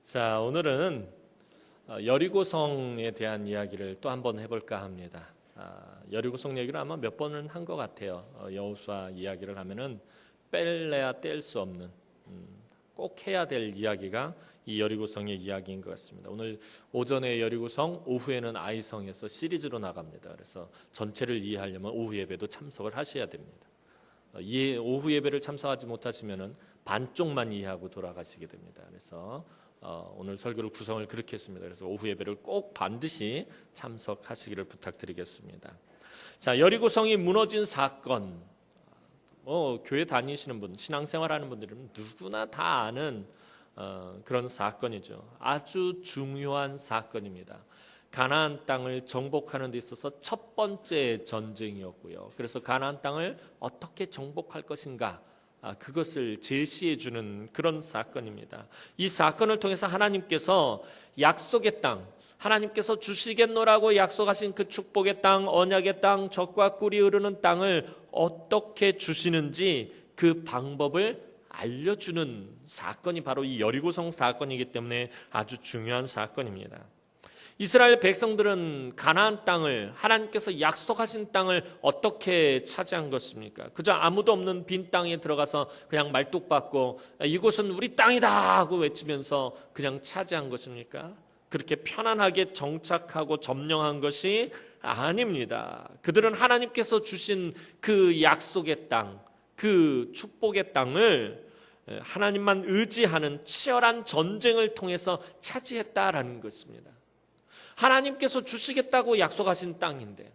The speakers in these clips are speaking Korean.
자, 오늘은 여리고성에 대한 이야기를 또 한번 해볼까 합니다. 여리고성 얘기를 아마 몇 번은 한 것 같아요. 여호수아 이야기를 하면은 뺄래야 뗄 수 없는 꼭 해야 될 이야기가 이 여리고성의 이야기인 것 같습니다. 오늘 오전에 여리고성, 오후에는 아이성에서 시리즈로 나갑니다. 그래서 전체를 이해하려면 오후 예배도 참석을 하셔야 됩니다. 오후 예배를 참석하지 못하시면은 반쪽만 이해하고 돌아가시게 됩니다. 그래서 오늘 설교를 구성을 그렇게 했습니다. 그래서 오후 예배를 꼭 반드시 참석하시기를 부탁드리겠습니다. 자, 여리고성이 무너진 사건, 교회 다니시는 분, 신앙생활하는 분들은 누구나 다 아는 그런 사건이죠. 아주 중요한 사건입니다. 가나안 땅을 정복하는 데 있어서 첫 번째 전쟁이었고요. 그래서 가나안 땅을 어떻게 정복할 것인가, 그것을 제시해 주는 그런 사건입니다. 이 사건을 통해서 하나님께서 약속의 땅, 하나님께서 주시겠노라고 약속하신 그 축복의 땅, 언약의 땅, 젖과 꿀이 흐르는 땅을 어떻게 주시는지 그 방법을 알려주는 사건이 바로 이 여리고성 사건이기 때문에 아주 중요한 사건입니다. 이스라엘 백성들은 가나안 땅을, 하나님께서 약속하신 땅을 어떻게 차지한 것입니까? 그저 아무도 없는 빈 땅에 들어가서 그냥 말뚝박고 이곳은 우리 땅이다 하고 외치면서 그냥 차지한 것입니까? 그렇게 편안하게 정착하고 점령한 것이 아닙니다. 그들은 하나님께서 주신 그 약속의 땅, 그 축복의 땅을 하나님만 의지하는 치열한 전쟁을 통해서 차지했다라는 것입니다. 하나님께서 주시겠다고 약속하신 땅인데,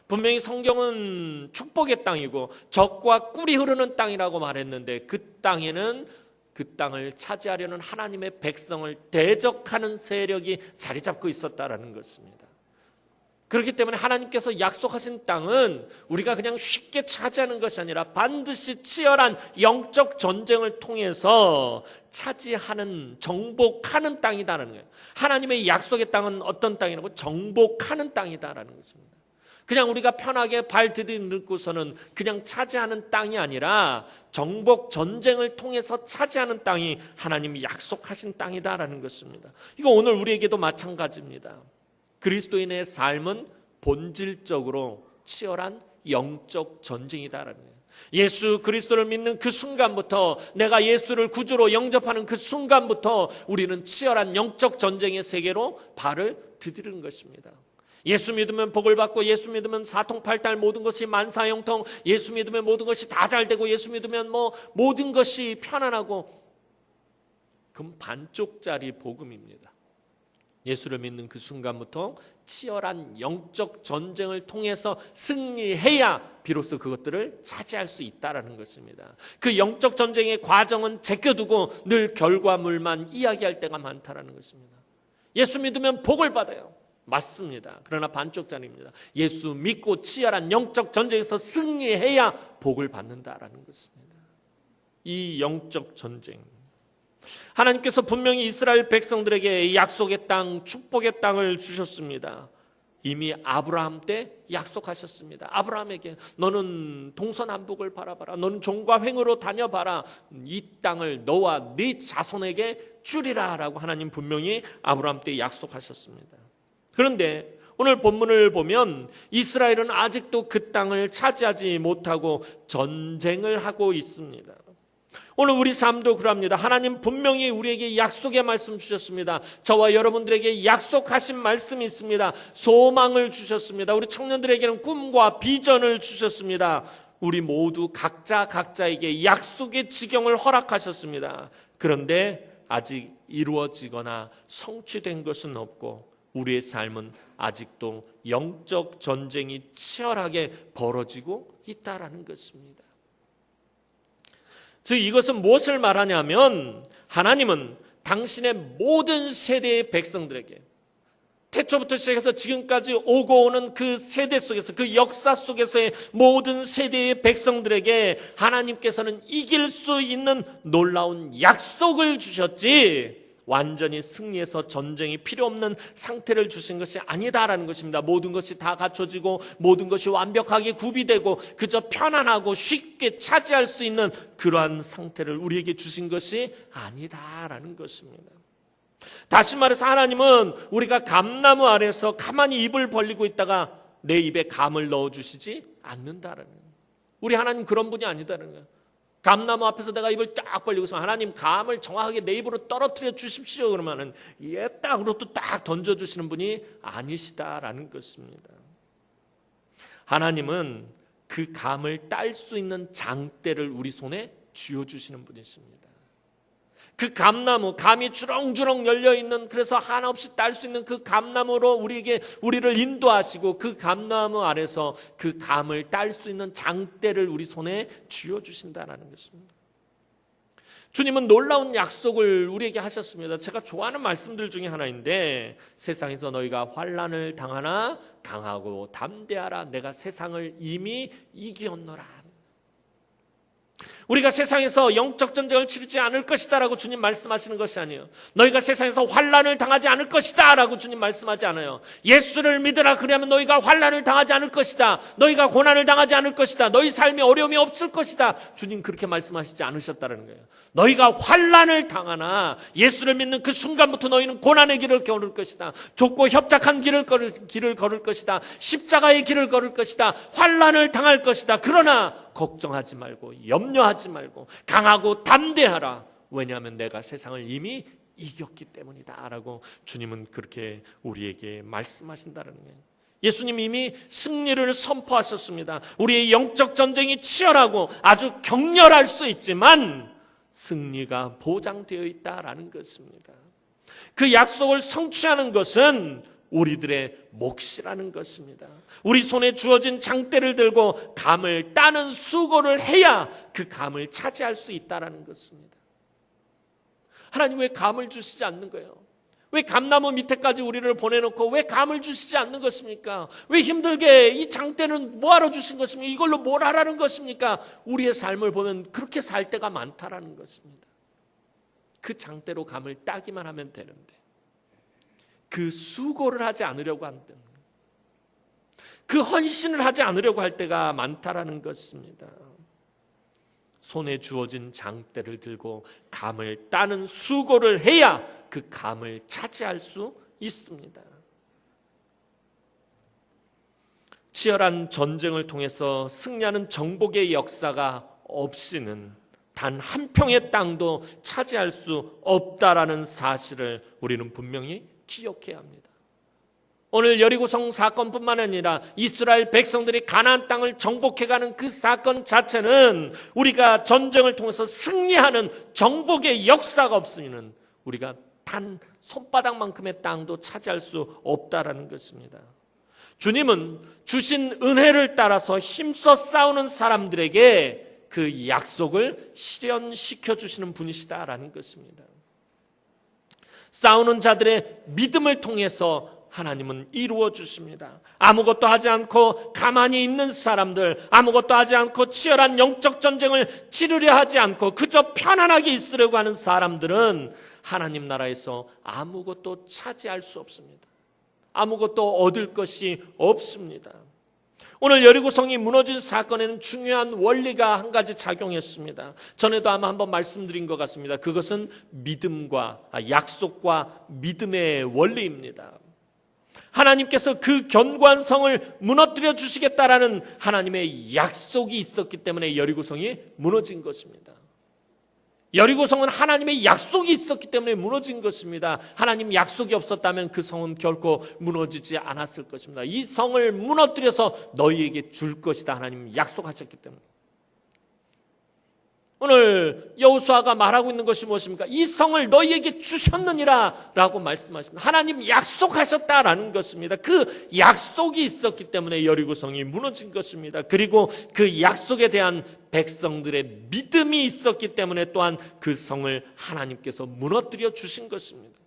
분명히 성경은 축복의 땅이고 젖과 꿀이 흐르는 땅이라고 말했는데, 그 땅에는 그 땅을 차지하려는 하나님의 백성을 대적하는 세력이 자리 잡고 있었다라는 것입니다. 그렇기 때문에 하나님께서 약속하신 땅은 우리가 그냥 쉽게 차지하는 것이 아니라 반드시 치열한 영적 전쟁을 통해서 차지하는, 정복하는 땅이다라는 거예요. 하나님의 약속의 땅은 어떤 땅이라고? 정복하는 땅이다라는 것입니다. 그냥 우리가 편하게 발 디디놓고서는 그냥 차지하는 땅이 아니라 정복 전쟁을 통해서 차지하는 땅이 하나님이 약속하신 땅이다라는 것입니다. 이거 오늘 우리에게도 마찬가지입니다. 그리스도인의 삶은 본질적으로 치열한 영적 전쟁이다라는 거예요. 예수 그리스도를 믿는 그 순간부터, 내가 예수를 구주로 영접하는 그 순간부터 우리는 치열한 영적 전쟁의 세계로 발을 디디는 것입니다. 예수 믿으면 복을 받고, 예수 믿으면 사통팔달 모든 것이 만사형통, 예수 믿으면 모든 것이 다 잘되고, 예수 믿으면 모든 것이 편안하고, 그건 반쪽짜리 복음입니다. 예수를 믿는 그 순간부터 치열한 영적 전쟁을 통해서 승리해야 비로소 그것들을 차지할 수 있다는 것입니다. 그 영적 전쟁의 과정은 제껴두고 늘 결과물만 이야기할 때가 많다는 것입니다. 예수 믿으면 복을 받아요. 맞습니다. 그러나 반쪽짜리입니다. 예수 믿고 치열한 영적 전쟁에서 승리해야 복을 받는다는 것입니다. 이 영적 전쟁, 하나님께서 분명히 이스라엘 백성들에게 약속의 땅, 축복의 땅을 주셨습니다. 이미 아브라함 때 약속하셨습니다. 아브라함에게 너는 동서남북을 바라봐라, 너는 종과 횡으로 다녀봐라, 이 땅을 너와 네 자손에게 주리라 라고 하나님 분명히 아브라함 때 약속하셨습니다. 그런데 오늘 본문을 보면 이스라엘은 아직도 그 땅을 차지하지 못하고 전쟁을 하고 있습니다. 오늘 우리 삶도 그럽니다. 하나님 분명히 우리에게 약속의 말씀 주셨습니다. 저와 여러분들에게 약속하신 말씀이 있습니다. 소망을 주셨습니다. 우리 청년들에게는 꿈과 비전을 주셨습니다. 우리 모두 각자에게 약속의 지경을 허락하셨습니다. 그런데 아직 이루어지거나 성취된 것은 없고, 우리의 삶은 아직도 영적 전쟁이 치열하게 벌어지고 있다라는 것입니다. 즉 이것은 무엇을 말하냐면, 하나님은 당신의 모든 세대의 백성들에게, 태초부터 시작해서 지금까지 오고 오는 그 세대 속에서, 그 역사 속에서의 모든 세대의 백성들에게 하나님께서는 이길 수 있는 놀라운 약속을 주셨지, 완전히 승리해서 전쟁이 필요 없는 상태를 주신 것이 아니다라는 것입니다. 모든 것이 다 갖춰지고 모든 것이 완벽하게 구비되고 그저 편안하고 쉽게 차지할 수 있는 그러한 상태를 우리에게 주신 것이 아니다라는 것입니다. 다시 말해서 하나님은 우리가 감나무 아래서 가만히 입을 벌리고 있다가 내 입에 감을 넣어주시지 않는다라는 거예요. 우리 하나님 그런 분이 아니다라는 거예요. 감나무 앞에서 내가 입을 딱 벌리고 있으면 하나님 감을 정확하게 내 입으로 떨어뜨려 주십시오 그러면은 딱으로 또 딱 던져주시는 분이 아니시다라는 것입니다. 하나님은 그 감을 딸 수 있는 장대를 우리 손에 쥐어주시는 분이십니다. 그 감나무, 감이 주렁주렁 열려있는, 그래서 한없이 딸 수 있는 그 감나무로 우리를 인도하시고 그 감나무 아래서 그 감을 딸 수 있는 장대를 우리 손에 쥐어주신다는 것입니다. 주님은 놀라운 약속을 우리에게 하셨습니다. 제가 좋아하는 말씀들 중에 하나인데, 세상에서 너희가 환난을 당하나 강하고 담대하라. 내가 세상을 이미 이기었노라. 우리가 세상에서 영적 전쟁을 치르지 않을 것이다 라고 주님 말씀하시는 것이 아니에요. 너희가 세상에서 환난을 당하지 않을 것이다 라고 주님 말씀하지 않아요. 예수를 믿으라, 그러면 너희가 환난을 당하지 않을 것이다, 너희가 고난을 당하지 않을 것이다, 너희 삶에 어려움이 없을 것이다, 주님 그렇게 말씀하시지 않으셨다는 거예요. 너희가 환난을 당하나 예수를 믿는 그 순간부터 너희는 고난의 길을 걸을 것이다, 좁고 협착한 길을 걸을 것이다, 십자가의 길을 걸을 것이다, 환난을 당할 것이다. 그러나 걱정하지 말고 염려하지 말고 강하고 담대하라. 왜냐하면 내가 세상을 이미 이겼기 때문이다 라고 주님은 그렇게 우리에게 말씀하신다는 거예요. 예수님 이미 승리를 선포하셨습니다. 우리의 영적 전쟁이 치열하고 아주 격렬할 수 있지만 승리가 보장되어 있다라는 것입니다. 그 약속을 성취하는 것은 우리들의 몫이라는 것입니다. 우리 손에 주어진 장대를 들고 감을 따는 수고를 해야 그 감을 차지할 수 있다는 것입니다. 하나님 왜 감을 주시지 않는 거예요? 왜 감나무 밑에까지 우리를 보내놓고 왜 감을 주시지 않는 것입니까? 왜 힘들게 이 장대는 뭐하러 주신 것입니까? 이걸로 뭘 하라는 것입니까? 우리의 삶을 보면 그렇게 살 때가 많다라는 것입니다. 그 장대로 감을 따기만 하면 되는데 그 수고를 하지 않으려고 한다는 거예요. 그 헌신을 하지 않으려고 할 때가 많다라는 것입니다. 손에 주어진 장대를 들고 감을 따는 수고를 해야 그 감을 차지할 수 있습니다. 치열한 전쟁을 통해서 승리하는 정복의 역사가 없이는 단 한 평의 땅도 차지할 수 없다라는 사실을 우리는 분명히 기억해야 합니다. 오늘 여리고성 사건뿐만 아니라 이스라엘 백성들이 가나안 땅을 정복해가는 그 사건 자체는 우리가 전쟁을 통해서 승리하는 정복의 역사가 없으면 우리가 단 손바닥만큼의 땅도 차지할 수 없다라는 것입니다. 주님은 주신 은혜를 따라서 힘써 싸우는 사람들에게 그 약속을 실현시켜 주시는 분이시다라는 것입니다. 싸우는 자들의 믿음을 통해서 하나님은 이루어 주십니다. 아무것도 하지 않고 가만히 있는 사람들, 아무것도 하지 않고 치열한 영적 전쟁을 치르려 하지 않고 그저 편안하게 있으려고 하는 사람들은 하나님 나라에서 아무것도 차지할 수 없습니다. 아무것도 얻을 것이 없습니다. 오늘 여리고성이 무너진 사건에는 중요한 원리가 한 가지 작용했습니다. 전에도 아마 한번 말씀드린 것 같습니다. 그것은 믿음과 약속과 믿음의 원리입니다. 하나님께서 그 견고한 성을 무너뜨려 주시겠다라는 하나님의 약속이 있었기 때문에 여리고성이 무너진 것입니다. 여리고성은 하나님의 약속이 있었기 때문에 무너진 것입니다. 하나님 약속이 없었다면 그 성은 결코 무너지지 않았을 것입니다. 이 성을 무너뜨려서 너희에게 줄 것이다 하나님 약속하셨기 때문에. 오늘 여호수아가 말하고 있는 것이 무엇입니까? 이 성을 너희에게 주셨느니라 라고 말씀하십니다. 하나님 약속하셨다라는 것입니다. 그 약속이 있었기 때문에 여리고성이 무너진 것입니다. 그리고 그 약속에 대한 백성들의 믿음이 있었기 때문에 또한 그 성을 하나님께서 무너뜨려 주신 것입니다.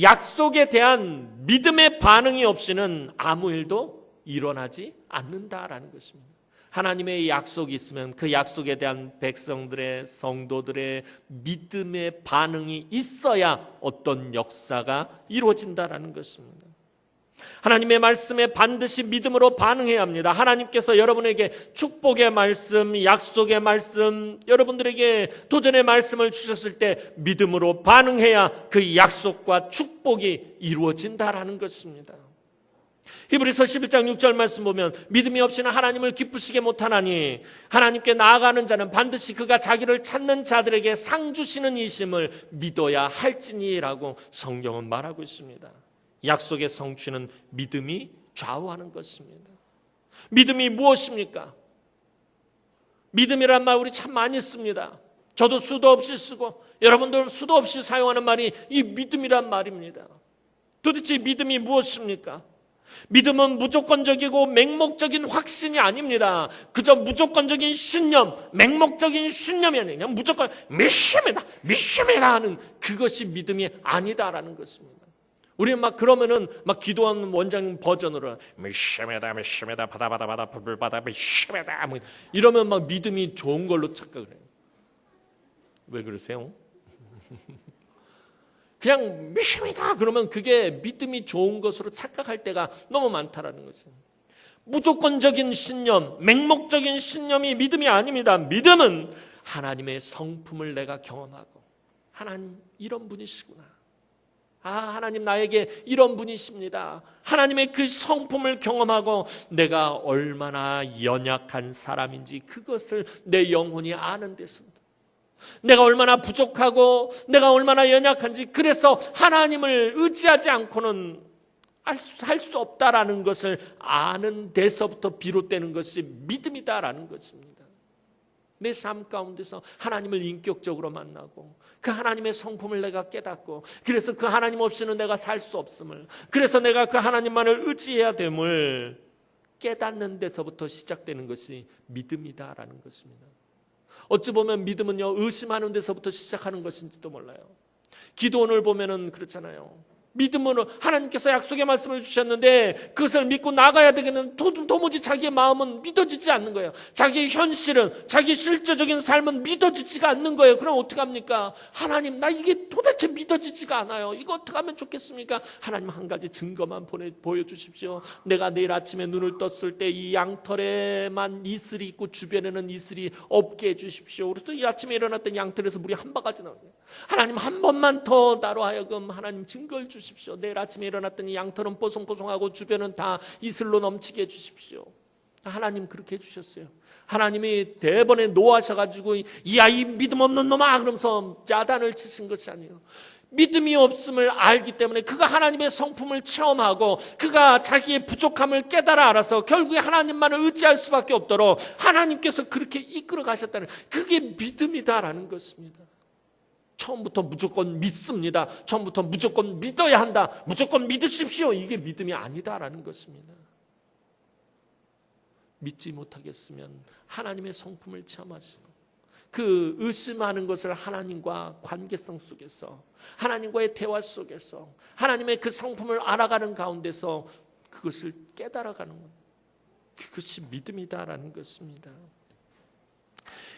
약속에 대한 믿음의 반응이 없이는 아무 일도 일어나지 않는다라는 것입니다. 하나님의 약속이 있으면 그 약속에 대한 백성들의 성도들의 믿음의 반응이 있어야 어떤 역사가 이루어진다라는 것입니다. 하나님의 말씀에 반드시 믿음으로 반응해야 합니다. 하나님께서 여러분에게 축복의 말씀, 약속의 말씀, 여러분들에게 도전의 말씀을 주셨을 때 믿음으로 반응해야 그 약속과 축복이 이루어진다라는 것입니다. 히브리서 11장 6절 말씀 보면 믿음이 없이는 하나님을 기쁘시게 못하나니 하나님께 나아가는 자는 반드시 그가 자기를 찾는 자들에게 상 주시는 이심을 믿어야 할지니라고 성경은 말하고 있습니다. 약속의 성취는 믿음이 좌우하는 것입니다. 믿음이 무엇입니까? 믿음이란 말 우리 참 많이 씁니다. 저도 수도 없이 쓰고 여러분들 수도 없이 사용하는 말이 이 믿음이란 말입니다. 도대체 믿음이 무엇입니까? 믿음은 무조건적이고 맹목적인 확신이 아닙니다. 그저 무조건적인 신념, 맹목적인 신념이 아니라 그냥 무조건 믿습니다 하는 그것이 믿음이 아니다라는 것입니다. 우리는 막 그러면은 막 기도하는 원장 버전으로 믿습니다 받아 믿습니다 뭐 이러면 막 믿음이 좋은 걸로 착각을 해요. 왜 그러세요? 그냥 믿습니다 그러면 그게 믿음이 좋은 것으로 착각할 때가 너무 많다라는 거죠. 무조건적인 신념, 맹목적인 신념이 믿음이 아닙니다. 믿음은 하나님의 성품을 내가 경험하고 하나님 이런 분이시구나. 하나님 나에게 이런 분이십니다. 하나님의 그 성품을 경험하고 내가 얼마나 연약한 사람인지 그것을 내 영혼이 아는 데서부터 내가 얼마나 부족하고 내가 얼마나 연약한지 그래서 하나님을 의지하지 않고는 살 수 없다라는 것을 아는 데서부터 비롯되는 것이 믿음이다라는 것입니다. 내 삶 가운데서 하나님을 인격적으로 만나고 그 하나님의 성품을 내가 깨닫고 그래서 그 하나님 없이는 내가 살 수 없음을 그래서 내가 그 하나님만을 의지해야 됨을 깨닫는 데서부터 시작되는 것이 믿음이다라는 것입니다. 어찌 보면 믿음은요 의심하는 데서부터 시작하는 것인지도 몰라요. 기도원을 보면은 그렇잖아요. 믿음으로 하나님께서 약속의 말씀을 주셨는데 그것을 믿고 나가야 되겠는데 도무지 자기의 마음은 믿어지지 않는 거예요. 자기의 현실은 자기 실제적인 삶은 믿어지지가 않는 거예요. 그럼 어떡합니까? 하나님 나 이게 도대체 믿어지지가 않아요. 이거 어떻게 하면 좋겠습니까? 하나님 한 가지 증거만 보여주십시오. 내가 내일 아침에 눈을 떴을 때 이 양털에만 이슬이 있고 주변에는 이슬이 없게 해주십시오. 그래서 이 아침에 일어났던 양털에서 물이 한 바가지 나오네요. 하나님 한 번만 더 나로 하여금 하나님 증거를 주십시오. 내일 아침에 일어났더니 양털은 뽀송뽀송하고 주변은 다 이슬로 넘치게 해주십시오. 하나님 그렇게 해주셨어요. 하나님이 대번에 노하셔가지고 이 아이 믿음 없는 놈아 그러면서 야단을 치신 것이 아니에요. 믿음이 없음을 알기 때문에 그가 하나님의 성품을 체험하고 그가 자기의 부족함을 깨달아 알아서 결국에 하나님만을 의지할 수밖에 없도록 하나님께서 그렇게 이끌어 가셨다는 그게 믿음이다라는 것입니다. 처음부터 무조건 믿습니다. 처음부터 무조건 믿어야 한다. 무조건 믿으십시오. 이게 믿음이 아니다라는 것입니다. 믿지 못하겠으면 하나님의 성품을 체험하시고 그 의심하는 것을 하나님과 관계성 속에서 하나님과의 대화 속에서 하나님의 그 성품을 알아가는 가운데서 그것을 깨달아가는 것. 그것이 믿음이다라는 것입니다.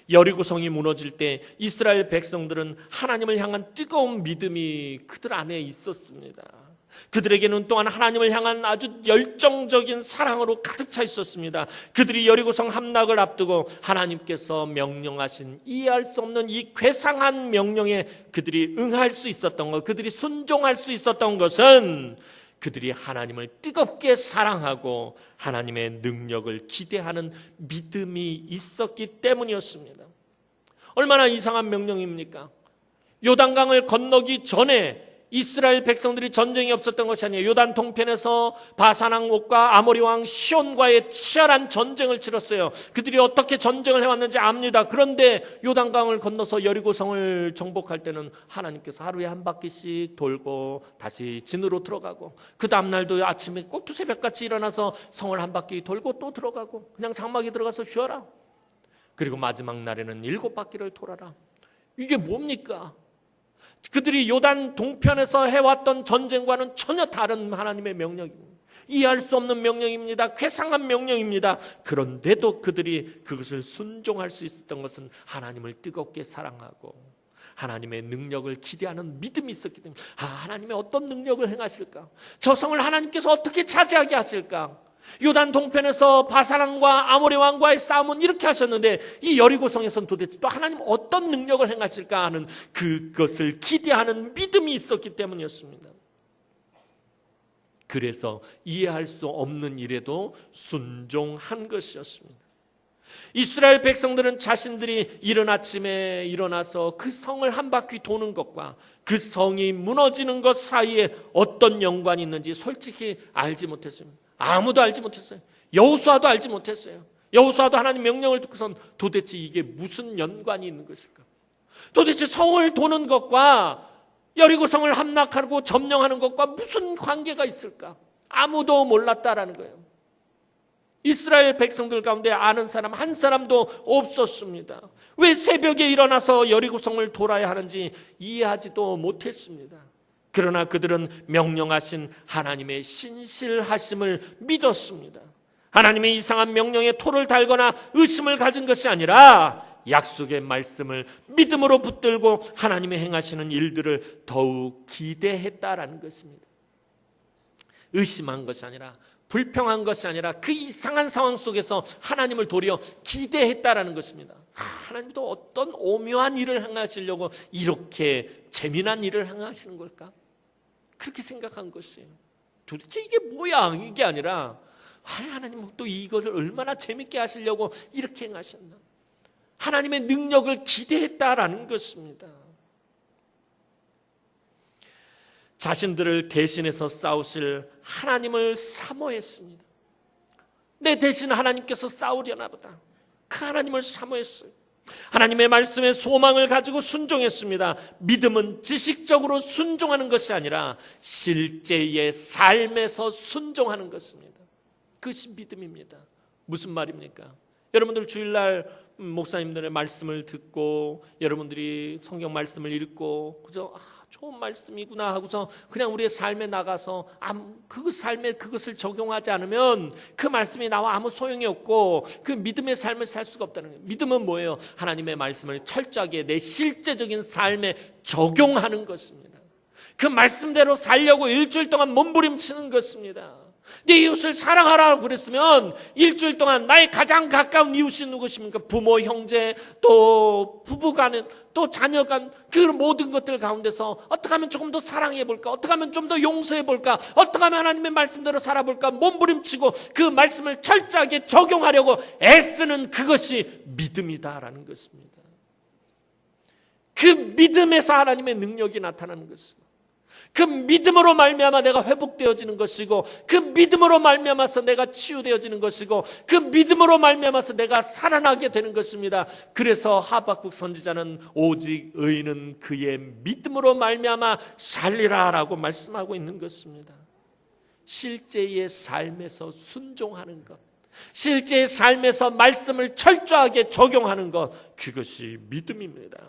여리고성이 무너질 때 이스라엘 백성들은 하나님을 향한 뜨거운 믿음이 그들 안에 있었습니다. 그들에게는 또한 하나님을 향한 아주 열정적인 사랑으로 가득 차 있었습니다. 그들이 여리고성 함락을 앞두고 하나님께서 명령하신 이해할 수 없는 이 괴상한 명령에 그들이 응할 수 있었던 것, 그들이 순종할 수 있었던 것은 그들이 하나님을 뜨겁게 사랑하고 하나님의 능력을 기대하는 믿음이 있었기 때문이었습니다. 얼마나 이상한 명령입니까? 요단강을 건너기 전에 이스라엘 백성들이 전쟁이 없었던 것이 아니에요. 요단 동편에서 바산 왕과 아모리 왕 시온과의 치열한 전쟁을 치렀어요. 그들이 어떻게 전쟁을 해왔는지 압니다. 그런데 요단강을 건너서 여리고성을 정복할 때는 하나님께서 하루에 한 바퀴씩 돌고 다시 진으로 들어가고 그 다음날도 아침에 꼭 두새벽같이 일어나서 성을 한 바퀴 돌고 또 들어가고 그냥 장막에 들어가서 쉬어라. 그리고 마지막 날에는 7바퀴를 돌아라. 이게 뭡니까? 그들이 요단 동편에서 해왔던 전쟁과는 전혀 다른 하나님의 명령입니다. 이해할 수 없는 명령입니다. 괴상한 명령입니다. 그런데도 그들이 그것을 순종할 수 있었던 것은 하나님을 뜨겁게 사랑하고 하나님의 능력을 기대하는 믿음이 있었기 때문에 하나님의 어떤 능력을 행하실까? 저 성을 하나님께서 어떻게 차지하게 하실까? 요단 동편에서 바사랑과 아모리 왕과의 싸움은 이렇게 하셨는데 이 여리고성에서는 도대체 또 하나님 어떤 능력을 행하실까 하는 그것을 기대하는 믿음이 있었기 때문이었습니다. 그래서 이해할 수 없는 일에도 순종한 것이었습니다. 이스라엘 백성들은 자신들이 이른 아침에 일어나서 그 성을 한 바퀴 도는 것과 그 성이 무너지는 것 사이에 어떤 연관이 있는지 솔직히 알지 못했어요. 아무도 알지 못했어요. 여호수아도 알지 못했어요. 여호수아도 하나님 명령을 듣고선 도대체 이게 무슨 연관이 있는 것일까? 도대체 성을 도는 것과 여리고성을 함락하고 점령하는 것과 무슨 관계가 있을까? 아무도 몰랐다라는 거예요. 이스라엘 백성들 가운데 아는 사람 한 사람도 없었습니다. 왜 새벽에 일어나서 여리고성을 돌아야 하는지 이해하지도 못했습니다. 그러나 그들은 명령하신 하나님의 신실하심을 믿었습니다. 하나님의 이상한 명령에 토를 달거나 의심을 가진 것이 아니라 약속의 말씀을 믿음으로 붙들고 하나님의 행하시는 일들을 더욱 기대했다라는 것입니다. 의심한 것이 아니라 불평한 것이 아니라 그 이상한 상황 속에서 하나님을 도리어 기대했다라는 것입니다. 하나님도 어떤 오묘한 일을 행하시려고 이렇게 재미난 일을 행하시는 걸까? 그렇게 생각한 것이에요. 도대체 이게 뭐야? 이게 아니라 하나님은 또 이것을 얼마나 재밌게 하시려고 이렇게 행하셨나? 하나님의 능력을 기대했다라는 것입니다. 자신들을 대신해서 싸우실 하나님을 사모했습니다. 내 대신 하나님께서 싸우려나 보다. 그 하나님을 사모했어요. 하나님의 말씀에 소망을 가지고 순종했습니다. 믿음은 지식적으로 순종하는 것이 아니라 실제의 삶에서 순종하는 것입니다. 그것이 믿음입니다. 무슨 말입니까? 여러분들 주일날 목사님들의 말씀을 듣고 여러분들이 성경 말씀을 읽고 그저 좋은 말씀이구나 하고서 그냥 우리의 삶에 나가서 그 삶에 그것을 적용하지 않으면 그 말씀이 나와 아무 소용이 없고 그 믿음의 삶을 살 수가 없다는 거예요. 믿음은 뭐예요? 하나님의 말씀을 철저하게 내 실제적인 삶에 적용하는 것입니다. 그 말씀대로 살려고 일주일 동안 몸부림치는 것입니다. 네 이웃을 사랑하라고 그랬으면 일주일 동안 나의 가장 가까운 이웃이 누구십니까? 부모, 형제, 또 부부간, 또 자녀간 그 모든 것들 가운데서 어떻게 하면 조금 더 사랑해볼까? 어떻게 하면 좀 더 용서해볼까? 어떻게 하면 하나님의 말씀대로 살아볼까? 몸부림치고 그 말씀을 철저하게 적용하려고 애쓰는 그것이 믿음이다라는 것입니다. 그 믿음에서 하나님의 능력이 나타나는 것입니다. 그 믿음으로 말미암아 내가 회복되어지는 것이고 그 믿음으로 말미암아서 내가 치유되어지는 것이고 그 믿음으로 말미암아서 내가 살아나게 되는 것입니다. 그래서 하박국 선지자는 오직 의인은 그의 믿음으로 말미암아 살리라라고 말씀하고 있는 것입니다. 실제의 삶에서 순종하는 것, 실제의 삶에서 말씀을 철저하게 적용하는 것, 그것이 믿음입니다.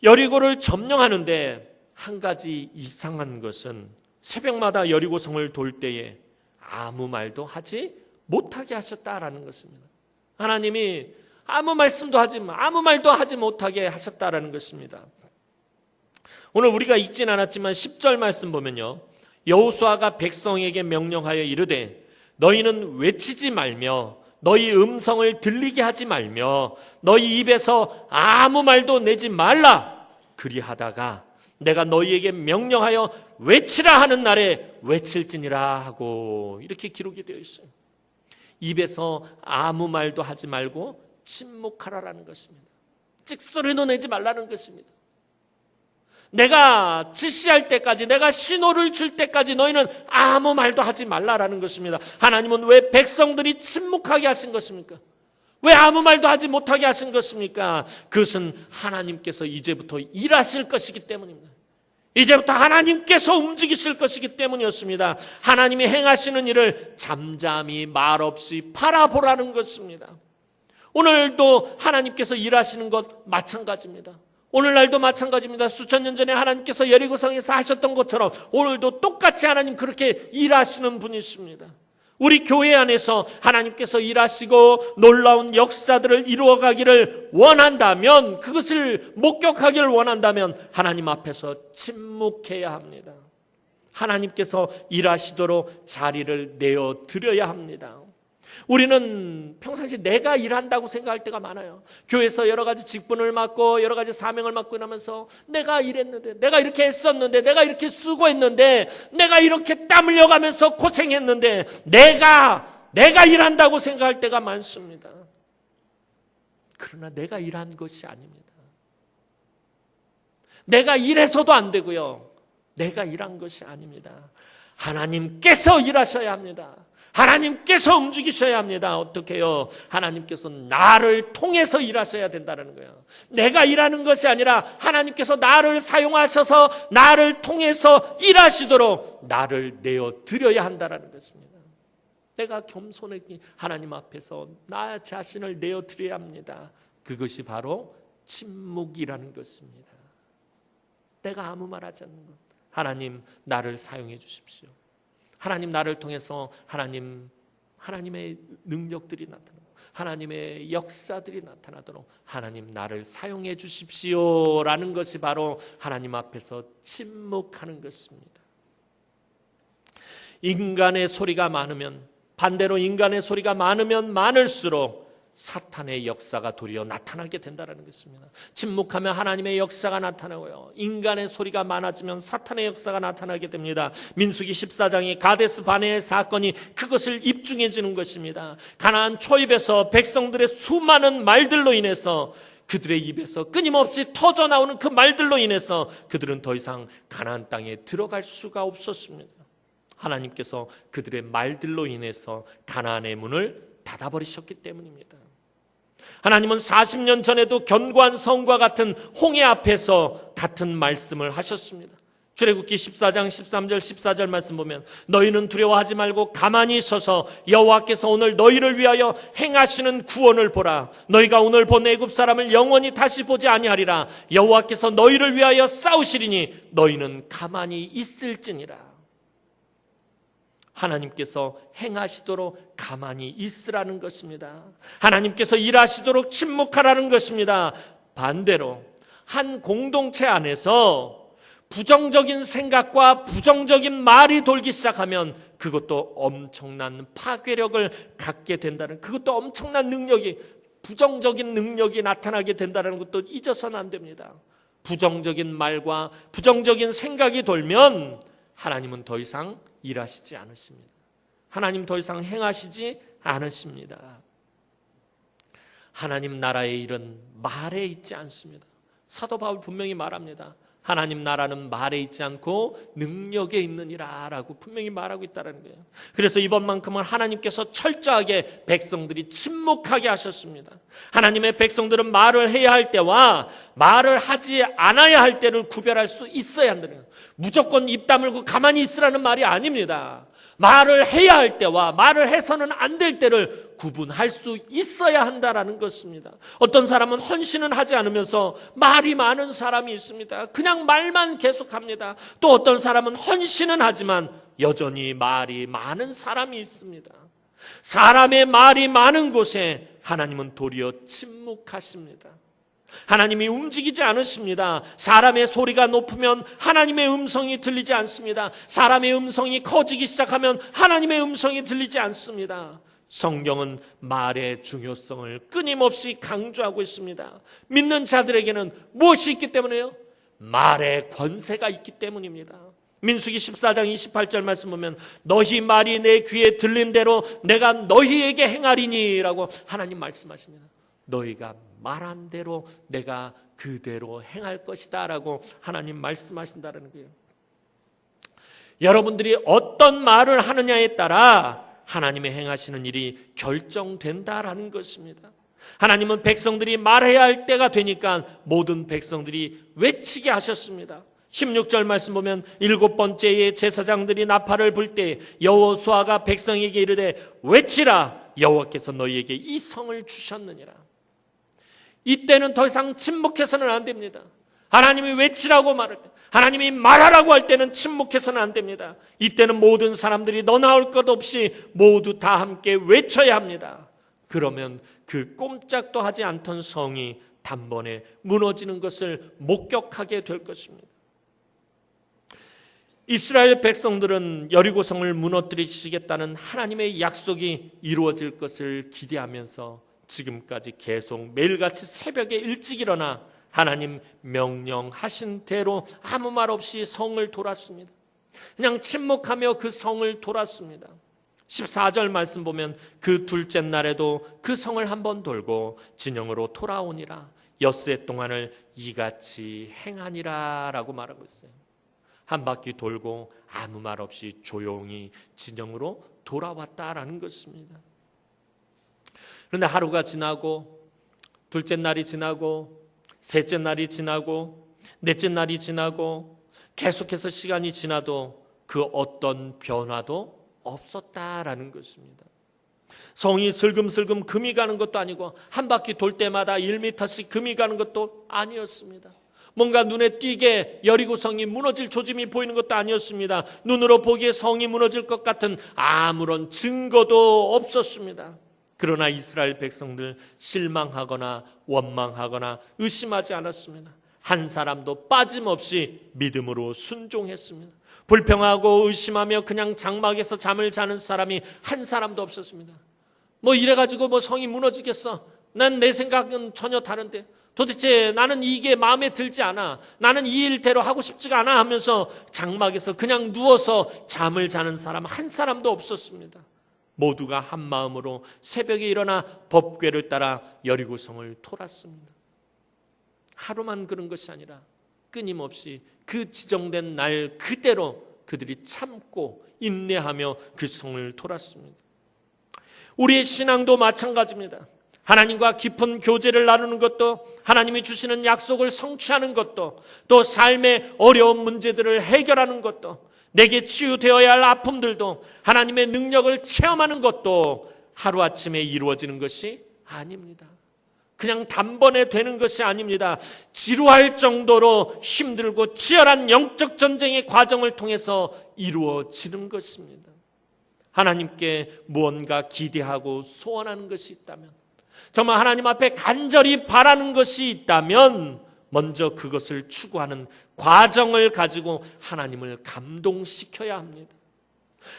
여리고를 점령하는데 한 가지 이상한 것은 새벽마다 여리고성을 돌 때에 아무 말도 하지 못하게 하셨다라는 것입니다. 하나님이 아무 말씀도 아무 말도 하지 못하게 하셨다라는 것입니다. 오늘 우리가 읽진 않았지만 10절 말씀 보면요, 여호수아가 백성에게 명령하여 이르되 너희는 외치지 말며 너희 음성을 들리게 하지 말며 너희 입에서 아무 말도 내지 말라. 그리하다가 내가 너희에게 명령하여 외치라 하는 날에 외칠지니라 하고 이렇게 기록이 되어 있어요. 입에서 아무 말도 하지 말고 침묵하라라는 것입니다. 찍소리도 내지 말라는 것입니다. 내가 지시할 때까지, 내가 신호를 줄 때까지 너희는 아무 말도 하지 말라라는 것입니다. 하나님은 왜 백성들이 침묵하게 하신 것입니까? 왜 아무 말도 하지 못하게 하신 것입니까? 그것은 하나님께서 이제부터 일하실 것이기 때문입니다. 이제부터 하나님께서 움직이실 것이기 때문이었습니다. 하나님이 행하시는 일을 잠잠히 말없이 바라보라는 것입니다. 오늘도 하나님께서 일하시는 것 마찬가지입니다. 오늘날도 마찬가지입니다. 수천 년 전에 하나님께서 여리고성에서 하셨던 것처럼 오늘도 똑같이 하나님 그렇게 일하시는 분이십니다. 우리 교회 안에서 하나님께서 일하시고 놀라운 역사들을 이루어가기를 원한다면, 그것을 목격하기를 원한다면 하나님 앞에서 침묵해야 합니다. 하나님께서 일하시도록 자리를 내어드려야 합니다. 우리는 평상시 내가 일한다고 생각할 때가 많아요. 교회에서 여러 가지 직분을 맡고 여러 가지 사명을 맡고 이러면서 내가 일했는데, 내가 이렇게 했었는데, 내가 이렇게 수고했는데, 내가 이렇게 땀 흘려가면서 고생했는데, 내가 일한다고 생각할 때가 많습니다. 그러나 내가 일한 것이 아닙니다. 내가 일해서도 안 되고요, 내가 일한 것이 아닙니다. 하나님께서 일하셔야 합니다. 하나님께서 움직이셔야 합니다. 어떻게 해요? 하나님께서 나를 통해서 일하셔야 된다는 거예요. 내가 일하는 것이 아니라 하나님께서 나를 사용하셔서 나를 통해서 일하시도록 나를 내어드려야 한다는 것입니다. 내가 겸손하게 하나님 앞에서 나 자신을 내어드려야 합니다. 그것이 바로 침묵이라는 것입니다. 내가 아무 말 하지 않는 것. 하나님, 나를 사용해 주십시오. 하나님, 나를 통해서 하나님의 능력들이 나타나고 하나님의 역사들이 나타나도록 하나님, 나를 사용해 주십시오라는 것이 바로 하나님 앞에서 침묵하는 것입니다. 인간의 소리가 많으면, 반대로 인간의 소리가 많으면 많을수록 사탄의 역사가 도리어 나타나게 된다는 것입니다. 침묵하면 하나님의 역사가 나타나고요, 인간의 소리가 많아지면 사탄의 역사가 나타나게 됩니다. 민수기 14장의 가데스 바네의 사건이 그것을 입증해주는 것입니다. 가나안 초입에서 백성들의 수많은 말들로 인해서, 그들의 입에서 끊임없이 터져나오는 그 말들로 인해서 그들은 더 이상 가나안 땅에 들어갈 수가 없었습니다. 하나님께서 그들의 말들로 인해서 가나안의 문을 닫아버리셨기 때문입니다. 하나님은 40년 전에도 견고한 성과 같은 홍해 앞에서 같은 말씀을 하셨습니다. 출애굽기 14장 13절 14절 말씀 보면, 너희는 두려워하지 말고 가만히 서서 여호와께서 오늘 너희를 위하여 행하시는 구원을 보라. 너희가 오늘 본 애굽 사람을 영원히 다시 보지 아니하리라. 여호와께서 너희를 위하여 싸우시리니 너희는 가만히 있을지니라. 하나님께서 행하시도록 가만히 있으라는 것입니다. 하나님께서 일하시도록 침묵하라는 것입니다. 반대로 한 공동체 안에서 부정적인 생각과 부정적인 말이 돌기 시작하면 그것도 엄청난 파괴력을 갖게 된다는, 그것도 엄청난 능력이, 부정적인 능력이 나타나게 된다는 것도 잊어서는 안 됩니다. 부정적인 말과 부정적인 생각이 돌면 하나님은 더 이상 일하시지 않으십니다. 하나님 더 이상 행하시지 않으십니다. 하나님 나라의 일은 말에 있지 않습니다. 사도 바울 분명히 말합니다. 하나님 나라는 말에 있지 않고 능력에 있느니라 라고 분명히 말하고 있다는 거예요. 그래서 이번만큼은 하나님께서 철저하게 백성들이 침묵하게 하셨습니다. 하나님의 백성들은 말을 해야 할 때와 말을 하지 않아야 할 때를 구별할 수 있어야 한다는 거예요. 무조건 입 다물고 가만히 있으라는 말이 아닙니다. 말을 해야 할 때와 말을 해서는 안 될 때를 구분할 수 있어야 한다라는 것입니다. 어떤 사람은 헌신은 하지 않으면서 말이 많은 사람이 있습니다. 그냥 말만 계속합니다. 또 어떤 사람은 헌신은 하지만 여전히 말이 많은 사람이 있습니다. 사람의 말이 많은 곳에 하나님은 도리어 침묵하십니다. 하나님이 움직이지 않으십니다. 사람의 소리가 높으면 하나님의 음성이 들리지 않습니다. 사람의 음성이 커지기 시작하면 하나님의 음성이 들리지 않습니다. 성경은 말의 중요성을 끊임없이 강조하고 있습니다. 믿는 자들에게는 무엇이 있기 때문에요? 말의 권세가 있기 때문입니다. 민수기 14장 28절 말씀 보면, 너희 말이 내 귀에 들린 대로 내가 너희에게 행하리니 라고 하나님 말씀하십니다. 너희가 말한 대로 내가 그대로 행할 것이다 라고 하나님 말씀하신다는 거예요. 여러분들이 어떤 말을 하느냐에 따라 하나님의 행하시는 일이 결정된다라는 것입니다. 하나님은 백성들이 말해야 할 때가 되니까 모든 백성들이 외치게 하셨습니다. 16절 말씀 보면, 7번째에 제사장들이 나팔을 불 때 여호수아가 백성에게 이르되 외치라, 여호와께서 너희에게 이 성을 주셨느니라. 이때는 더 이상 침묵해서는 안 됩니다. 하나님이 외치라고 말할 때, 하나님이 말하라고 할 때는 침묵해서는 안 됩니다. 이때는 모든 사람들이 너 나올 것 없이 모두 다 함께 외쳐야 합니다. 그러면 그 꼼짝도 하지 않던 성이 단번에 무너지는 것을 목격하게 될 것입니다. 이스라엘 백성들은 여리고성을 무너뜨리시겠다는 하나님의 약속이 이루어질 것을 기대하면서 지금까지 계속 매일같이 새벽에 일찍 일어나 하나님 명령하신 대로 아무 말 없이 성을 돌았습니다. 그냥 침묵하며 그 성을 돌았습니다. 14절 말씀 보면 그 둘째 날에도 그 성을 한번 돌고 진영으로 돌아오니라. 엿새 동안을 이같이 행하니라 라고 말하고 있어요. 한 바퀴 돌고 아무 말 없이 조용히 진영으로 돌아왔다라는 것입니다. 그런데 하루가 지나고 둘째 날이 지나고 셋째 날이 지나고 넷째 날이 지나고 계속해서 시간이 지나도 그 어떤 변화도 없었다라는 것입니다. 성이 슬금슬금 금이 가는 것도 아니고 한 바퀴 돌 때마다 1m씩 금이 가는 것도 아니었습니다. 뭔가 눈에 띄게 여리고성이 무너질 조짐이 보이는 것도 아니었습니다. 눈으로 보기에 성이 무너질 것 같은 아무런 증거도 없었습니다. 그러나 이스라엘 백성들 실망하거나 원망하거나 의심하지 않았습니다. 한 사람도 빠짐없이 믿음으로 순종했습니다. 불평하고 의심하며 그냥 장막에서 잠을 자는 사람이 한 사람도 없었습니다. 뭐 이래가지고 성이 무너지겠어? 난 내 생각은 전혀 다른데 도대체 나는 이게 마음에 들지 않아. 나는 이 일대로 하고 싶지가 않아 하면서 장막에서 그냥 누워서 잠을 자는 사람 한 사람도 없었습니다. 모두가 한 마음으로 새벽에 일어나 법궤를 따라 여리고성을 돌았습니다. 하루만 그런 것이 아니라 끊임없이 그 지정된 날 그대로 그들이 참고 인내하며 그 성을 돌았습니다. 우리의 신앙도 마찬가지입니다. 하나님과 깊은 교제를 나누는 것도, 하나님이 주시는 약속을 성취하는 것도, 또 삶의 어려운 문제들을 해결하는 것도, 내게 치유되어야 할 아픔들도, 하나님의 능력을 체험하는 것도 하루아침에 이루어지는 것이 아닙니다. 그냥 단번에 되는 것이 아닙니다. 지루할 정도로 힘들고 치열한 영적 전쟁의 과정을 통해서 이루어지는 것입니다. 하나님께 무언가 기대하고 소원하는 것이 있다면, 정말 하나님 앞에 간절히 바라는 것이 있다면 먼저 그것을 추구하는 과정을 가지고 하나님을 감동시켜야 합니다.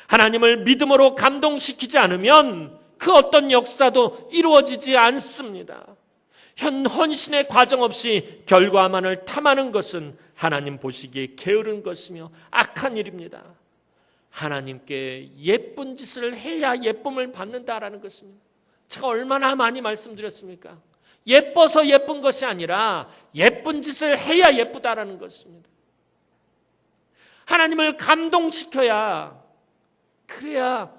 하나님을 믿음으로 감동시키지 않으면 그 어떤 역사도 이루어지지 않습니다. 헌신의 과정 없이 결과만을 탐하는 것은 하나님 보시기에 게으른 것이며 악한 일입니다. 하나님께 예쁜 짓을 해야 예쁨을 받는다라는 것입니다. 제가 얼마나 많이 말씀드렸습니까? 예뻐서 예쁜 것이 아니라 예쁜 짓을 해야 예쁘다라는 것입니다. 하나님을 감동시켜야, 그래야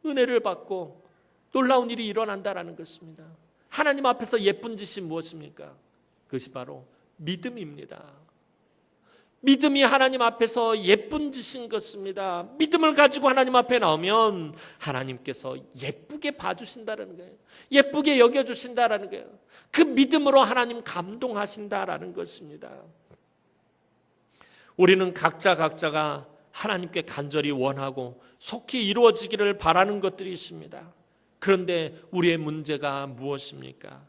은혜를 받고 놀라운 일이 일어난다라는 것입니다. 하나님 앞에서 예쁜 짓이 무엇입니까? 그것이 바로 믿음입니다. 믿음이 하나님 앞에서 예쁜 짓인 것입니다. 믿음을 가지고 하나님 앞에 나오면 하나님께서 예쁘게 봐주신다는 거예요. 예쁘게 여겨주신다는 거예요. 그 믿음으로 하나님 감동하신다라는 것입니다. 우리는 각자가 하나님께 간절히 원하고 속히 이루어지기를 바라는 것들이 있습니다. 그런데 우리의 문제가 무엇입니까?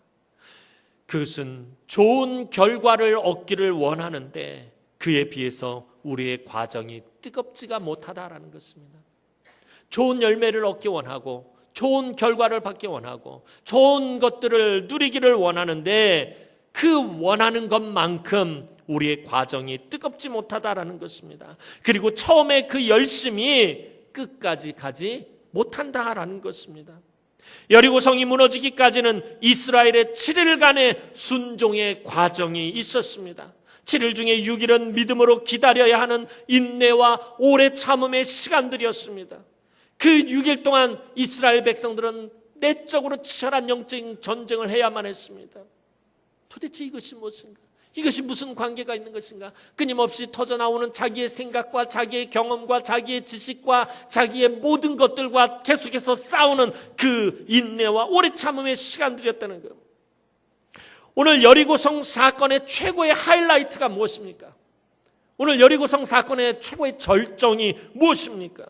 그것은 좋은 결과를 얻기를 원하는데 그에 비해서 우리의 과정이 뜨겁지가 못하다라는 것입니다. 좋은 열매를 얻기 원하고 좋은 결과를 받기 원하고 좋은 것들을 누리기를 원하는데 그 원하는 것만큼 우리의 과정이 뜨겁지 못하다라는 것입니다. 그리고 처음에 그 열심이 끝까지 가지 못한다라는 것입니다. 여리고성이 무너지기까지는 이스라엘의 7일간의 순종의 과정이 있었습니다. 7일 중에 6일은 믿음으로 기다려야 하는 인내와 오래 참음의 시간들이었습니다. 그 6일 동안 이스라엘 백성들은 내적으로 치열한 영적인 전쟁을 해야만 했습니다. 도대체 이것이 무엇인가? 이것이 무슨 관계가 있는 것인가? 끊임없이 터져나오는 자기의 생각과 자기의 경험과 자기의 지식과 자기의 모든 것들과 계속해서 싸우는 그 인내와 오래 참음의 시간들이었다는 거예요. 오늘 여리고성 사건의 최고의 하이라이트가 무엇입니까? 오늘 여리고성 사건의 최고의 절정이 무엇입니까?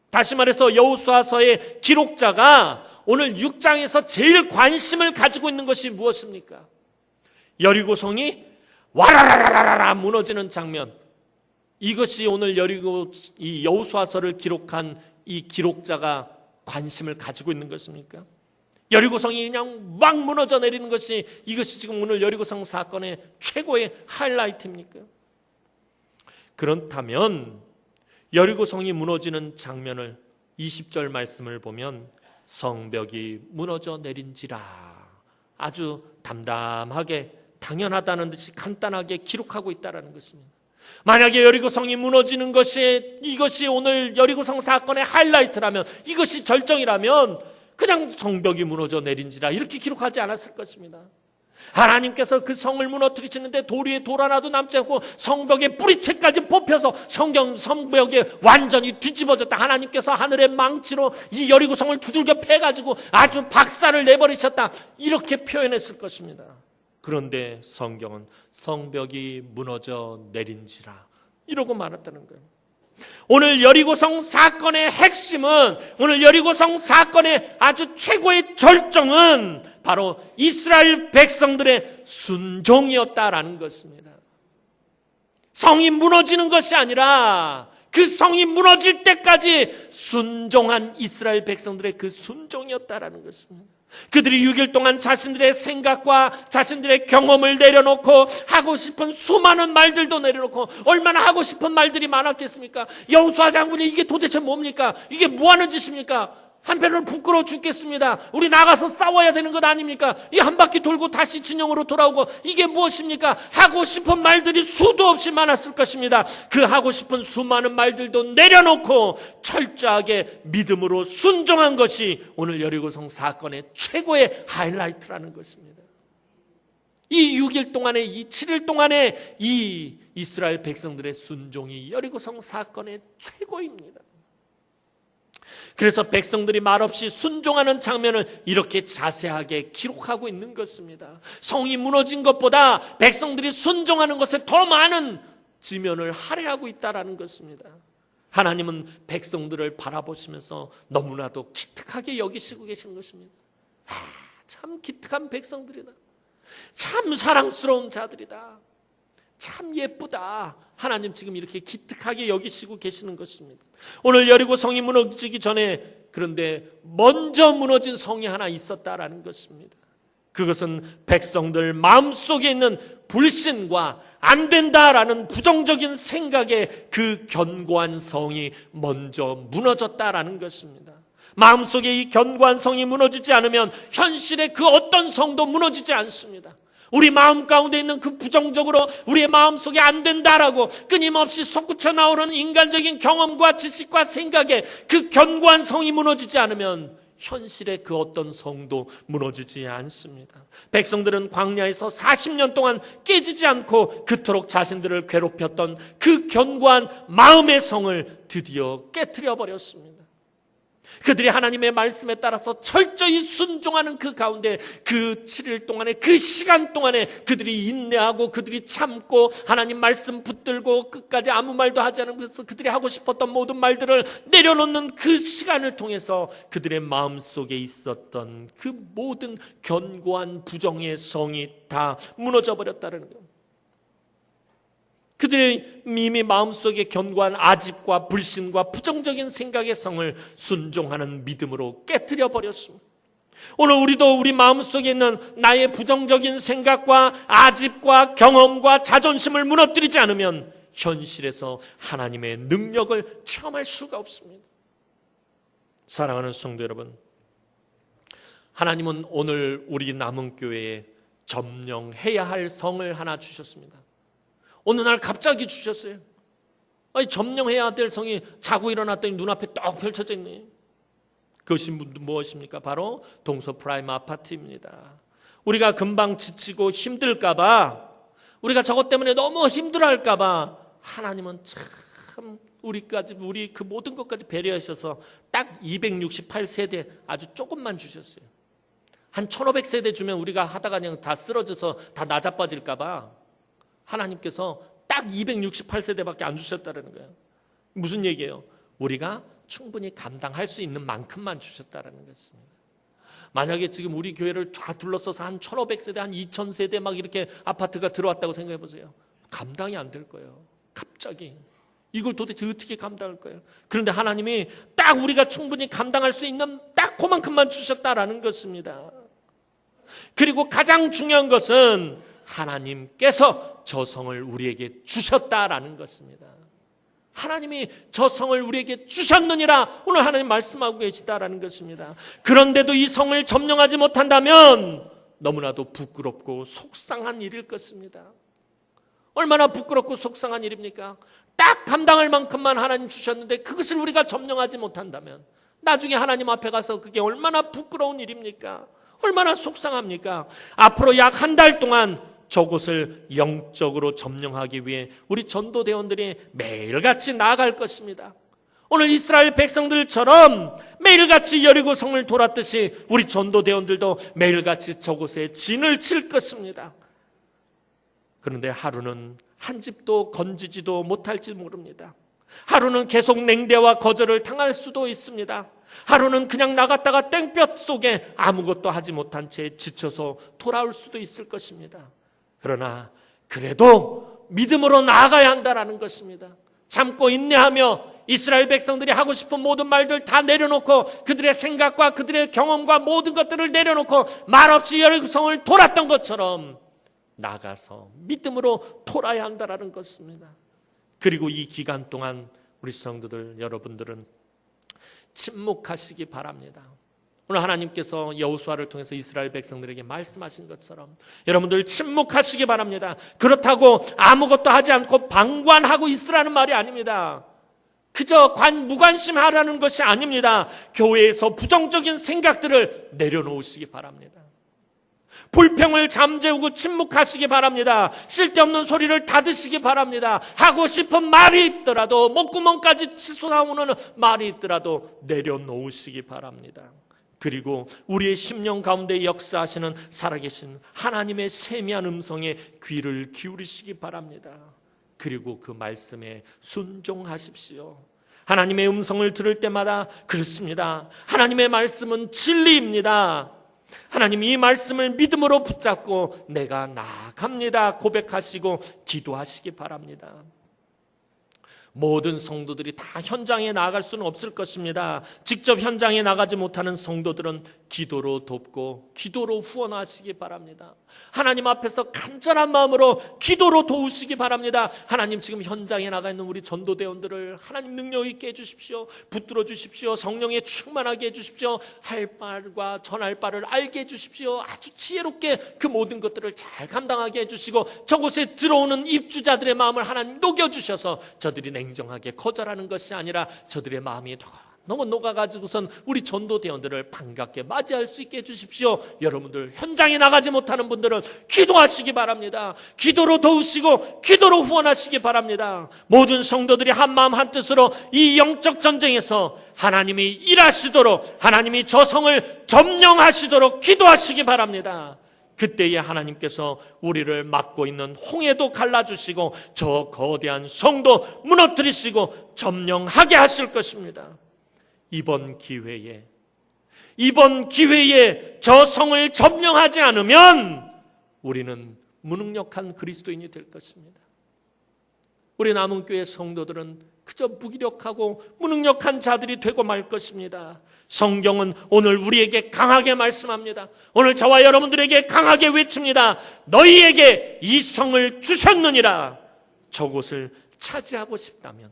다시 말해서 여호수아서의 기록자가 오늘 6장에서 제일 관심을 가지고 있는 것이 무엇입니까? 여리고성이 와라라라라 무너지는 장면. 이것이 오늘 이 여호수아서를 기록한 이 기록자가 관심을 가지고 있는 것입니까? 여리고성이 그냥 막 무너져 내리는 것이 이것이 지금 오늘 여리고성 사건의 최고의 하이라이트입니까? 그렇다면 여리고성이 무너지는 장면을 20절 말씀을 보면 성벽이 무너져 내린지라 아주 담담하게 당연하다는 듯이 간단하게 기록하고 있다는 것입니다. 만약에 여리고성이 무너지는 것이 이것이 오늘 여리고성 사건의 하이라이트라면, 이것이 절정이라면 그냥 성벽이 무너져 내린지라 이렇게 기록하지 않았을 것입니다. 하나님께서 그 성을 무너뜨리시는데 돌 위에 돌 하나도 남지 않고 성벽의 뿌리채까지 뽑혀서 성벽에 완전히 뒤집어졌다. 하나님께서 하늘의 망치로 이 여리고성을 두들겨 패가지고 아주 박살을 내버리셨다. 이렇게 표현했을 것입니다. 그런데 성경은 성벽이 무너져 내린지라 이러고 말했다는 거예요. 오늘 여리고성 사건의 핵심은, 오늘 여리고성 사건의 아주 최고의 절정은 바로 이스라엘 백성들의 순종이었다라는 것입니다. 성이 무너지는 것이 아니라 그 성이 무너질 때까지 순종한 이스라엘 백성들의 그 순종이었다라는 것입니다. 그들이 6일 동안 자신들의 생각과 자신들의 경험을 내려놓고 하고 싶은 수많은 말들도 내려놓고, 얼마나 하고 싶은 말들이 많았겠습니까? 여호수아 장군이 이게 도대체 뭡니까? 이게 뭐하는 짓입니까? 한편으로는 부끄러워 죽겠습니다. 우리 나가서 싸워야 되는 것 아닙니까? 이 한 바퀴 돌고 다시 진영으로 돌아오고 이게 무엇입니까? 하고 싶은 말들이 수도 없이 많았을 것입니다. 그 하고 싶은 수많은 말들도 내려놓고 철저하게 믿음으로 순종한 것이 오늘 여리고성 사건의 최고의 하이라이트라는 것입니다. 이 6일 동안에, 이 7일 동안에 이 이스라엘 백성들의 순종이 여리고성 사건의 최고입니다. 그래서 백성들이 말없이 순종하는 장면을 이렇게 자세하게 기록하고 있는 것입니다. 성이 무너진 것보다 백성들이 순종하는 것에 더 많은 지면을 할애하고 있다는 것입니다. 하나님은 백성들을 바라보시면서 너무나도 기특하게 여기시고 계신 것입니다. 참 기특한 백성들이다. 참 사랑스러운 자들이다. 참 예쁘다. 하나님 지금 이렇게 기특하게 여기시고 계시는 것입니다. 오늘 여리고 성이 무너지기 전에, 그런데 먼저 무너진 성이 하나 있었다라는 것입니다. 그것은 백성들 마음속에 있는 불신과 안 된다라는 부정적인 생각에 그 견고한 성이 먼저 무너졌다라는 것입니다. 마음속에 이 견고한 성이 무너지지 않으면 현실의 그 어떤 성도 무너지지 않습니다. 우리 마음 가운데 있는 그 부정적으로 우리의 마음속에 안 된다라고 끊임없이 솟구쳐 나오는 인간적인 경험과 지식과 생각에 그 견고한 성이 무너지지 않으면 현실의 그 어떤 성도 무너지지 않습니다. 백성들은 광야에서 40년 동안 깨지지 않고 그토록 자신들을 괴롭혔던 그 견고한 마음의 성을 드디어 깨트려 버렸습니다. 그들이 하나님의 말씀에 따라서 철저히 순종하는 그 가운데 그 7일 동안에, 그 시간 동안에 그들이 인내하고 그들이 참고 하나님 말씀 붙들고 끝까지 아무 말도 하지 않으면서 그들이 하고 싶었던 모든 말들을 내려놓는 그 시간을 통해서 그들의 마음속에 있었던 그 모든 견고한 부정의 성이 다 무너져 버렸다는 거예요. 그들의 이미 마음속에 견고한 아집과 불신과 부정적인 생각의 성을 순종하는 믿음으로 깨트려 버렸습니다. 오늘 우리도 우리 마음속에 있는 나의 부정적인 생각과 아집과 경험과 자존심을 무너뜨리지 않으면 현실에서 하나님의 능력을 체험할 수가 없습니다. 사랑하는 성도 여러분, 하나님은 오늘 우리 남은교회에 점령해야 할 성을 하나 주셨습니다. 어느 날 갑자기 주셨어요. 아니, 점령해야 될 성이 자고 일어났더니 눈앞에 떡 펼쳐져 있네요. 그것이 무엇입니까? 바로 동서 프라임 아파트입니다. 우리가 금방 지치고 힘들까봐, 우리가 저것 때문에 너무 힘들어할까봐 하나님은 참 우리 그 모든 것까지 배려하셔서 딱 268세대 아주 조금만 주셨어요. 한 1500세대 주면 우리가 하다가 그냥 다 쓰러져서 다 나자빠질까 봐 하나님께서 딱 268세대밖에 안 주셨다는 거예요. 무슨 얘기예요? 우리가 충분히 감당할 수 있는 만큼만 주셨다는 것입니다. 만약에 지금 우리 교회를 다 둘러싸서 한 1500세대, 한 2000세대 막 이렇게 아파트가 들어왔다고 생각해 보세요. 감당이 안 될 거예요. 갑자기. 이걸 도대체 어떻게 감당할 거예요? 그런데 하나님이 딱 우리가 충분히 감당할 수 있는 딱 그만큼만 주셨다라는 것입니다. 그리고 가장 중요한 것은 하나님께서 저 성을 우리에게 주셨다라는 것입니다. 하나님이 저 성을 우리에게 주셨느니라 오늘 하나님 말씀하고 계시다라는 것입니다. 그런데도 이 성을 점령하지 못한다면 너무나도 부끄럽고 속상한 일일 것입니다. 얼마나 부끄럽고 속상한 일입니까? 딱 감당할 만큼만 하나님 주셨는데 그것을 우리가 점령하지 못한다면 나중에 하나님 앞에 가서 그게 얼마나 부끄러운 일입니까? 얼마나 속상합니까? 앞으로 약 한 달 동안 저곳을 영적으로 점령하기 위해 우리 전도대원들이 매일같이 나아갈 것입니다. 오늘 이스라엘 백성들처럼 매일같이 여리고성을 돌았듯이 우리 전도대원들도 매일같이 저곳에 진을 칠 것입니다. 그런데 하루는 한 집도 건지지도 못할지 모릅니다. 하루는 계속 냉대와 거절을 당할 수도 있습니다. 하루는 그냥 나갔다가 땡볕 속에 아무것도 하지 못한 채 지쳐서 돌아올 수도 있을 것입니다. 그러나 그래도 믿음으로 나아가야 한다는 것입니다. 참고 인내하며 이스라엘 백성들이 하고 싶은 모든 말들 다 내려놓고 그들의 생각과 그들의 경험과 모든 것들을 내려놓고 말없이 여리고성을 돌았던 것처럼 나가서 믿음으로 돌아야 한다는 것입니다. 그리고 이 기간 동안 우리 성도들 여러분들은 침묵하시기 바랍니다. 오늘 하나님께서 여호수아를 통해서 이스라엘 백성들에게 말씀하신 것처럼 여러분들 침묵하시기 바랍니다. 그렇다고 아무것도 하지 않고 방관하고 있으라는 말이 아닙니다. 그저 무관심하라는 것이 아닙니다. 교회에서 부정적인 생각들을 내려놓으시기 바랍니다. 불평을 잠재우고 침묵하시기 바랍니다. 쓸데없는 소리를 닫으시기 바랍니다. 하고 싶은 말이 있더라도 목구멍까지 치솟아오는 말이 있더라도 내려놓으시기 바랍니다. 그리고 우리의 심령 가운데 역사하시는 살아계신 하나님의 세미한 음성에 귀를 기울이시기 바랍니다. 그리고 그 말씀에 순종하십시오. 하나님의 음성을 들을 때마다 그렇습니다. 하나님의 말씀은 진리입니다. 하나님 이 말씀을 믿음으로 붙잡고 내가 나아갑니다 고백하시고 기도하시기 바랍니다. 모든 성도들이 다 현장에 나아갈 수는 없을 것입니다. 직접 현장에 나가지 못하는 성도들은 기도로 돕고 기도로 후원하시기 바랍니다. 하나님 앞에서 간절한 마음으로 기도로 도우시기 바랍니다. 하나님 지금 현장에 나가 있는 우리 전도대원들을 하나님 능력 있게 해주십시오. 붙들어 주십시오. 성령에 충만하게 해주십시오. 할 바과 전할 바를 알게 해주십시오. 아주 지혜롭게 그 모든 것들을 잘 감당하게 해주시고 저곳에 들어오는 입주자들의 마음을 하나님 녹여주셔서 저들이 냉정하게 거절하는 것이 아니라 저들의 마음이 너무 녹아가지고선 우리 전도대원들을 반갑게 맞이할 수 있게 해주십시오. 여러분들 현장에 나가지 못하는 분들은 기도하시기 바랍니다. 기도로 도우시고 기도로 후원하시기 바랍니다. 모든 성도들이 한마음 한뜻으로 이 영적 전쟁에서 하나님이 일하시도록 하나님이 저 성을 점령하시도록 기도하시기 바랍니다. 그때에 하나님께서 우리를 막고 있는 홍해도 갈라주시고 저 거대한 성도 무너뜨리시고 점령하게 하실 것입니다. 이번 기회에 저 성을 점령하지 않으면 우리는 무능력한 그리스도인이 될 것입니다. 우리 남은교회 성도들은 그저 무기력하고 무능력한 자들이 되고 말 것입니다. 성경은 오늘 우리에게 강하게 말씀합니다. 오늘 저와 여러분들에게 강하게 외칩니다. 너희에게 이 성을 주셨느니라. 저곳을 차지하고 싶다면,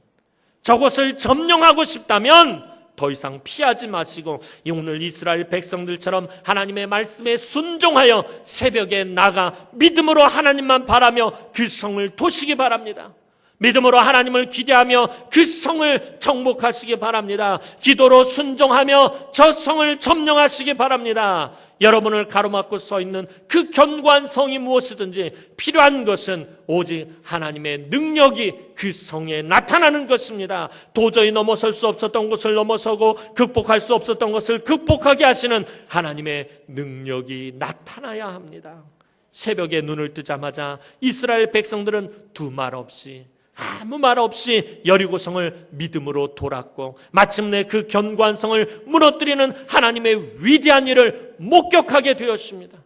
저곳을 점령하고 싶다면 더 이상 피하지 마시고 오늘 이스라엘 백성들처럼 하나님의 말씀에 순종하여 새벽에 나가 믿음으로 하나님만 바라며 그 성을 도시기 바랍니다. 믿음으로 하나님을 기대하며 그 성을 정복하시기 바랍니다. 기도로 순종하며 저 성을 점령하시기 바랍니다. 여러분을 가로막고 서 있는 그 견고한 성이 무엇이든지 필요한 것은 오직 하나님의 능력이 그 성에 나타나는 것입니다. 도저히 넘어설 수 없었던 것을 넘어서고 극복할 수 없었던 것을 극복하게 하시는 하나님의 능력이 나타나야 합니다. 새벽에 눈을 뜨자마자 이스라엘 백성들은 아무 말 없이 여리고성을 믿음으로 돌았고 마침내 그 견고한 성을 무너뜨리는 하나님의 위대한 일을 목격하게 되었습니다.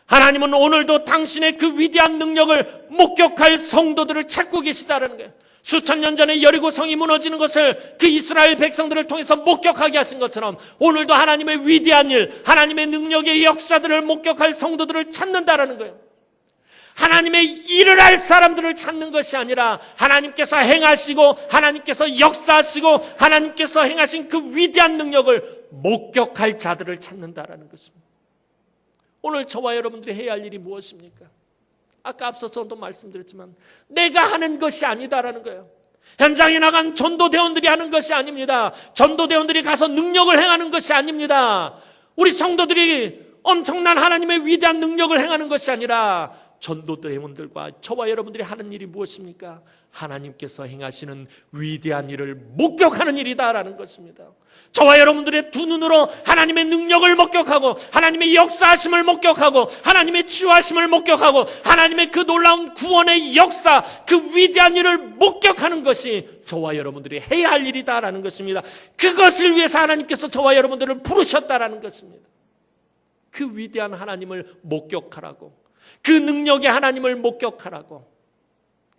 하나님은 오늘도 당신의 그 위대한 능력을 목격할 성도들을 찾고 계시다는 거예요. 수천 년 전에 여리고성이 무너지는 것을 그 이스라엘 백성들을 통해서 목격하게 하신 것처럼 오늘도 하나님의 위대한 일, 하나님의 능력의 역사들을 목격할 성도들을 찾는다라는 거예요. 하나님의 일을 할 사람들을 찾는 것이 아니라 하나님께서 행하시고 하나님께서 역사하시고 하나님께서 행하신 그 위대한 능력을 목격할 자들을 찾는다라는 것입니다. 오늘 저와 여러분들이 해야 할 일이 무엇입니까? 아까 앞서서도 말씀드렸지만 내가 하는 것이 아니다라는 거예요. 현장에 나간 전도대원들이 하는 것이 아닙니다. 전도대원들이 가서 능력을 행하는 것이 아닙니다. 우리 성도들이 엄청난 하나님의 위대한 능력을 행하는 것이 아니라 전도대원들과 저와 여러분들이 하는 일이 무엇입니까? 하나님께서 행하시는 위대한 일을 목격하는 일이다라는 것입니다. 저와 여러분들의 두 눈으로 하나님의 능력을 목격하고 하나님의 역사하심을 목격하고 하나님의 치유하심을 목격하고 하나님의 그 놀라운 구원의 역사, 그 위대한 일을 목격하는 것이 저와 여러분들이 해야 할 일이다라는 것입니다. 그것을 위해서 하나님께서 저와 여러분들을 부르셨다라는 것입니다. 그 위대한 하나님을 목격하라고, 그 능력의 하나님을 목격하라고,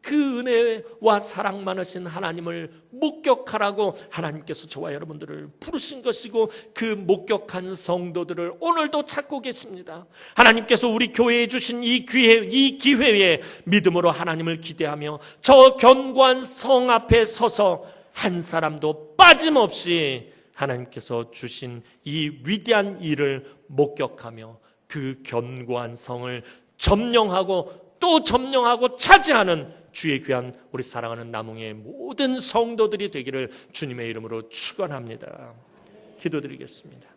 그 은혜와 사랑 많으신 하나님을 목격하라고 하나님께서 저와 여러분들을 부르신 것이고 그 목격한 성도들을 오늘도 찾고 계십니다. 하나님께서 우리 교회에 주신 이 기회에 믿음으로 하나님을 기대하며 저 견고한 성 앞에 서서 한 사람도 빠짐없이 하나님께서 주신 이 위대한 일을 목격하며 그 견고한 성을 점령하고 또 점령하고 차지하는 주의 귀한 우리 사랑하는 남흥의 모든 성도들이 되기를 주님의 이름으로 축원합니다. 기도드리겠습니다.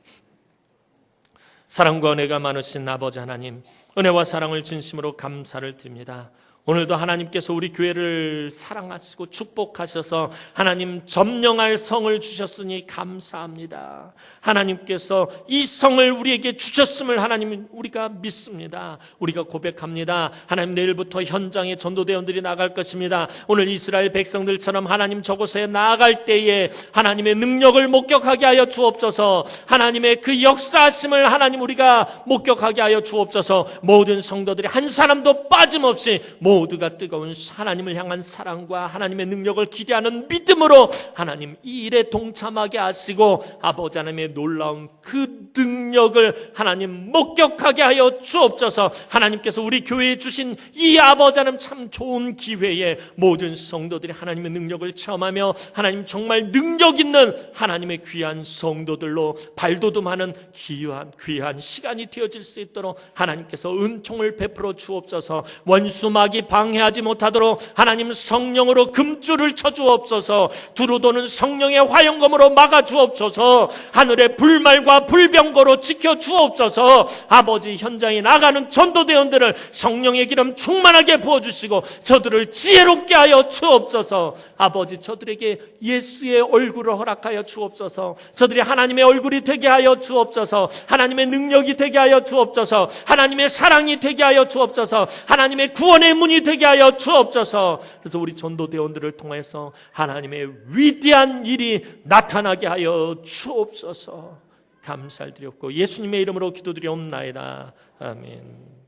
사랑과 은혜가 많으신 아버지 하나님, 은혜와 사랑을 진심으로 감사를 드립니다. 오늘도 하나님께서 우리 교회를 사랑하시고 축복하셔서 하나님 점령할 성을 주셨으니 감사합니다. 하나님께서 이 성을 우리에게 주셨음을 하나님 우리가 믿습니다. 우리가 고백합니다. 하나님 내일부터 현장에 전도대원들이 나갈 것입니다. 오늘 이스라엘 백성들처럼 하나님 저곳에 나아갈 때에 하나님의 능력을 목격하게 하여 주옵소서. 하나님의 그 역사하심을 하나님 우리가 목격하게 하여 주옵소서. 모든 성도들이 한 사람도 빠짐없이 모두가 뜨거운 하나님을 향한 사랑과 하나님의 능력을 기대하는 믿음으로 하나님 이 일에 동참하게 하시고 아버지 하나님의 놀라운 그 능력을 하나님 목격하게 하여 주옵소서. 하나님께서 우리 교회에 주신 이 아버지 하나님 참 좋은 기회에 모든 성도들이 하나님의 능력을 체험하며 하나님 정말 능력 있는 하나님의 귀한 성도들로 발돋움하는 귀한 시간이 되어질 수 있도록 하나님께서 은총을 베풀어 주옵소서. 원수 마귀 방해하지 못하도록 하나님 성령으로 금줄을 쳐 주옵소서. 두루 도는 성령의 화영검으로 막아 주옵소서. 하늘의 불말과 불병거로 지켜 주옵소서. 아버지 현장에 나가는 전도대원들을 성령의 기름 충만하게 부어주시고 저들을 지혜롭게 하여 주옵소서. 아버지 저들에게 예수의 얼굴을 허락하여 주옵소서. 저들이 하나님의 얼굴이 되게 하여 주옵소서. 하나님의 능력이 되게 하여 주옵소서. 하나님의 사랑이 되게 하여 주옵소서. 하나님의 구원의 문이 되게 하여 주옵소서. 그래서 우리 전도대원들을 통해서 하나님의 위대한 일이 나타나게 하여 주옵소서. 감사를 드렸고 예수님의 이름으로 기도드리옵나이다. 아멘.